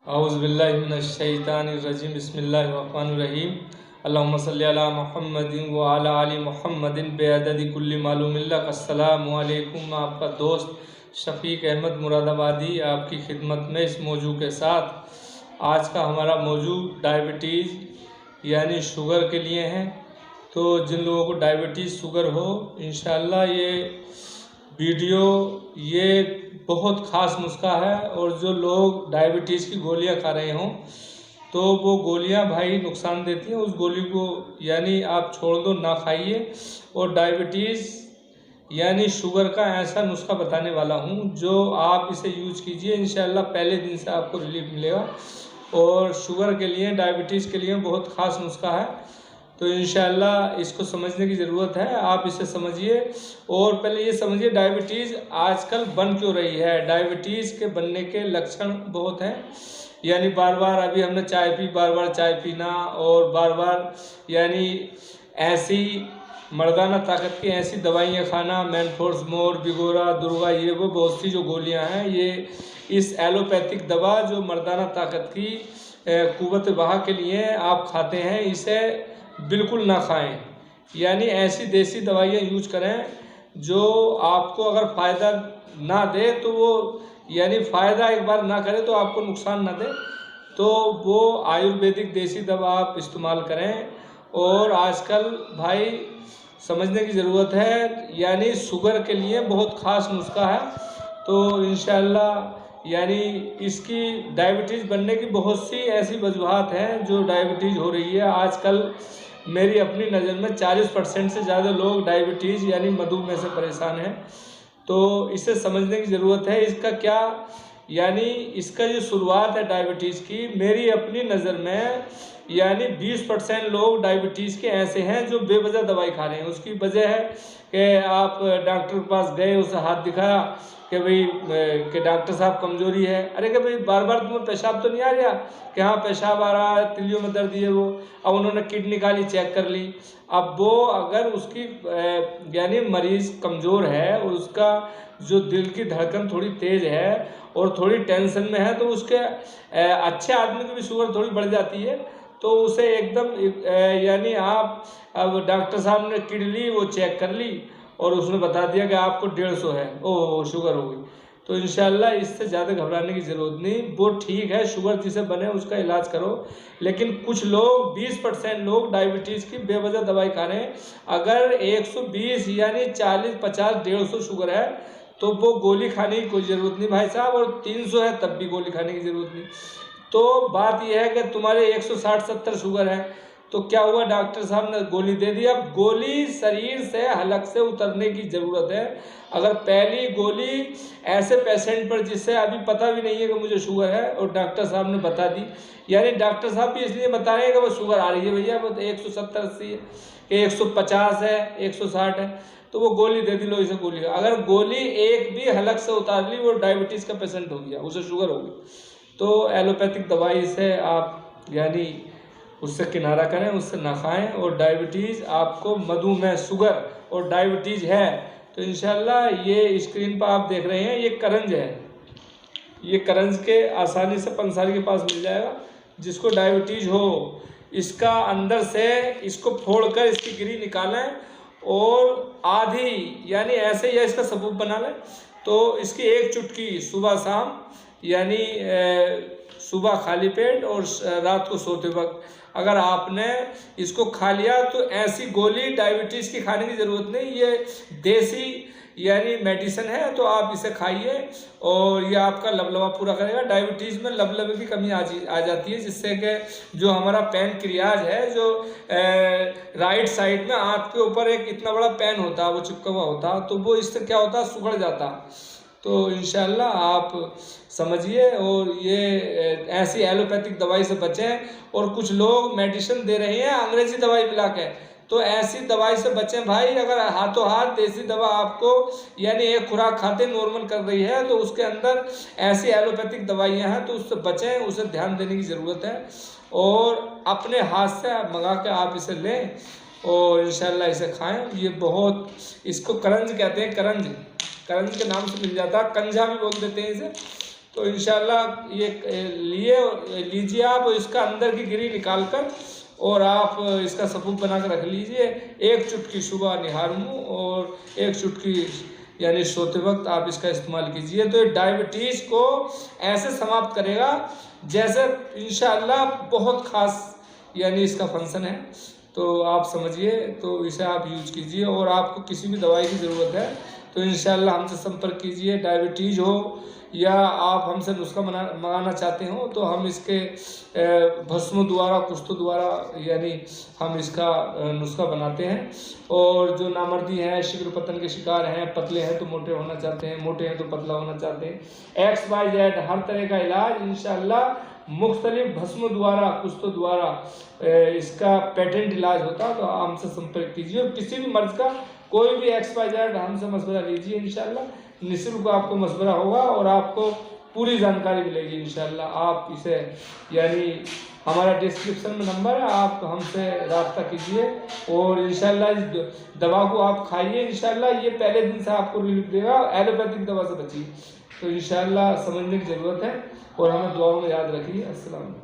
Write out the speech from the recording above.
औज़ुबिल्लाहिमिनश्शैतानिर्रजीम बिस्मिल्लाहिर्रहमानिर्रहीम अल्लाहुम्मा सल्ली अला मुहम्मदिन व अला आलि मुहम्मदिन बेअददि कुल्लि मालूमिन लक। अस्सलामु अलैकुम। आपका दोस्त शफीक अहमद मुरादाबादी आपकी खिदमत में इस मौजू के साथ। आज का हमारा मौजू डायबिटीज़ यानी शुगर के लिए है। तो जिन लोगों को डायबिटीज़ शुगर हो, इंशाअल्लाह ये वीडियो ये बहुत ख़ास नुस्खा है। और जो लोग डायबिटीज़ की गोलियां खा रहे हों तो वो गोलियां भाई नुकसान देती हैं, उस गोली को यानी आप छोड़ दो, ना खाइए। और डायबिटीज़ यानी शुगर का ऐसा नुस्खा बताने वाला हूं जो आप इसे यूज कीजिए, इंशाअल्लाह पहले दिन से आपको रिलीफ मिलेगा। और शुगर के लिए, डायबिटीज़ के लिए बहुत ख़ास नुस्खा है। तो इंशाअल्लाह इसको समझने की ज़रूरत है, आप इसे समझिए। और पहले ये समझिए डायबिटीज़ आजकल बन क्यों रही है। डायबिटीज़ के बनने के लक्षण बहुत हैं, यानी बार बार अभी हमने चाय पी, बार बार चाय पीना, और बार बार यानी ऐसी मर्दाना ताकत की ऐसी दवाइयाँ खाना, मैनफोर्स मोर, बिगोरा, दुर्गा, ये वो बहुत सी जो गोलियाँ हैं, ये इस एलोपैथिक दवा जो मर्दाना ताकत की कुव्वत बहा के लिए आप खाते हैं, इसे बिल्कुल ना खाएं। यानी ऐसी देसी दवाइयाँ यूज करें जो आपको अगर फ़ायदा ना दे तो वो यानी फ़ायदा एक बार ना करे तो आपको नुकसान ना दे, तो वो आयुर्वेदिक देसी दवा आप इस्तेमाल करें। और आजकल भाई समझने की ज़रूरत है, यानी शुगर के लिए बहुत ख़ास नुस्खा है। तो इंशाअल्लाह यानी इसकी डायबिटीज़ बनने की बहुत सी ऐसी वजूहात हैं जो डायबिटीज़ हो रही है आजकल। मेरी अपनी नज़र में 40% से ज़्यादा लोग डायबिटीज़ यानी मधुमेह से परेशान हैं। तो इसे समझने की ज़रूरत है। इसका क्या यानी इसका जो शुरुआत है डायबिटीज़ की, मेरी अपनी नज़र में यानी 20% लोग डायबिटीज़ के ऐसे हैं जो बेवजह दवाई खा रहे हैं। उसकी वजह है कि आप डॉक्टर के पास गए, उसे हाथ दिखाया कि भाई कि डॉक्टर साहब कमज़ोरी है। अरे कि भाई बार बार तुम्हें पेशाब तो नहीं आ रहा? कि हाँ पेशाब आ रहा है, तिलियों में दर्द है वो। अब उन्होंने किडनी निकाली, चेक कर ली। अब वो अगर उसकी यानी मरीज़ कमज़ोर है, उसका जो दिल की धड़कन थोड़ी तेज़ है और थोड़ी टेंशन में है, तो उसके अच्छे आदमी की भी शुगर थोड़ी बढ़ जाती है। तो उसे एकदम यानी आप अब डॉक्टर साहब ने किड ली, वो चेक कर ली और उसने बता दिया कि आपको 150 है, ओह शुगर हो गई। तो इंशाअल्लाह इससे ज़्यादा घबराने की ज़रूरत नहीं। वो ठीक है, शुगर जिसे बने उसका इलाज करो। लेकिन कुछ लोग 20% लोग डायबिटीज़ की बेवजह दवाई खा रहे हैं। अगर 120 यानी 40, 50, 150 शुगर है तो वो गोली खाने की कोई ज़रूरत नहीं भाई साहब। और 300 है तब भी गोली खाने की ज़रूरत नहीं। तो बात यह है कि तुम्हारे 160-70 शुगर है, तो क्या हुआ, डॉक्टर साहब ने गोली दे दी। अब गोली शरीर से हलक से उतरने की ज़रूरत है। अगर पहली गोली ऐसे पेशेंट पर जिससे अभी पता भी नहीं है कि मुझे शुगर है और डॉक्टर साहब ने बता दी, यानी डॉक्टर साहब भी इसलिए बता रहे हैं कि वो शुगर आ रही है भैया, वो 170-80 है, 150 है, 160 है, तो वो गोली दे दी, लो इसे गोली। अगर गोली एक भी हलक से उतार ली, वो डायबिटीज़ का पेशेंट हो गया, उसे शुगर हो गई। तो एलोपैथिक दवाई से आप यानी उससे किनारा करें, उससे ना खाएं। और डायबिटीज़ आपको मधुमेह, शुगर और डायबिटीज़ है तो इंशाअल्लाह ये स्क्रीन पर आप देख रहे हैं, ये करंज है। ये करंज के आसानी से पंसारी के पास मिल जाएगा। जिसको डायबिटीज़ हो, इसका अंदर से इसको फोड़कर इसकी गिरी निकालें और आधी यानी ऐसे या इसका सबूत बना लें। तो इसकी एक चुटकी सुबह शाम यानी सुबह खाली पेट और रात को सोते वक्त अगर आपने इसको खा लिया तो ऐसी गोली डायबिटीज़ की खाने की ज़रूरत नहीं। ये देसी यानी मेडिसिन है, तो आप इसे खाइए और ये आपका लबलबा पूरा करेगा। डायबिटीज़ में लबलबे की कमी आ जाती है, जिससे कि जो हमारा पैनक्रियाज है, जो राइट साइड में आँख के ऊपर एक इतना बड़ा पैन होता है, वो चिपका हुआ होता है, तो वो इससे क्या होता है, सुगड़ जाता है। तो इंशाअल्लाह आप समझिए और ये ऐसी एलोपैथिक दवाई से बचें। और कुछ लोग मेडिसिन दे रहे हैं अंग्रेजी दवाई मिला के, तो ऐसी दवाई से बचें भाई। अगर हाथों हाथ देसी दवा आपको यानी एक खुराक खाते नॉर्मल कर रही है, तो उसके अंदर ऐसी एलोपैथिक दवाइयाँ हैं, तो उससे बचें, उसे ध्यान देने की ज़रूरत है। और अपने हाथ से मंगा के आप इसे लें और इंशाअल्लाह इसे खाएं। ये बहुत, इसको करंज कहते हैं, करंज के नाम से मिल जाता है, कंजा भी बोल देते हैं इसे। तो इंशाल्लाह ये लीजिए आप, इसका अंदर की गिरी निकाल कर और आप इसका सफूफ बना कर रख लीजिए। एक चुटकी सुबह निहार मुँह और एक चुटकी यानी सोते वक्त आप इसका इस्तेमाल कीजिए। तो ये डायबिटीज़ को ऐसे समाप्त करेगा जैसे इंशाअल्लाह बहुत ख़ास यानी इसका फंक्शन है। तो आप समझिए, तो इसे आप यूज कीजिए। और आपको किसी भी दवाई की ज़रूरत है तो इंशाअल्लाह हमसे संपर्क कीजिए। डायबिटीज़ हो या आप हमसे नुस्खा मंगाना चाहते हो तो हम इसके भस्मों द्वारा, कुश्तों द्वारा यानी हम इसका नुस्खा बनाते हैं। और जो नामर्दी हैं, शिकर पतन के शिकार हैं, पतले हैं तो मोटे होना चाहते हैं, मोटे हैं तो पतला होना चाहते हैं, XYZ हर तरह का इलाज इंशाअल्लाह मुख्तलिफ भस्मों द्वारा, कुश्तों द्वारा इसका पेटेंट इलाज होता। तो हमसे संपर्क कीजिए और किसी भी मर्ज का कोई भी XYZ हमसे मशवरा लीजिए। इंशाअल्लाह निःशुल्क आपको मशवरा होगा और आपको पूरी जानकारी मिलेगी इंशाअल्लाह। आप इसे यानी हमारा डिस्क्रिप्शन में नंबर है, आप हमसे रब्ता कीजिए और इंशाअल्लाह इस दवा को आप खाइए। इंशाअल्लाह ये पहले दिन से आपको रिलीफ देगा। एलोपैथिक दवा से बचिए। तो इंशाअल्लाह समझने की ज़रूरत है और हमें दुआओं में याद रखिए। अस्सलाम।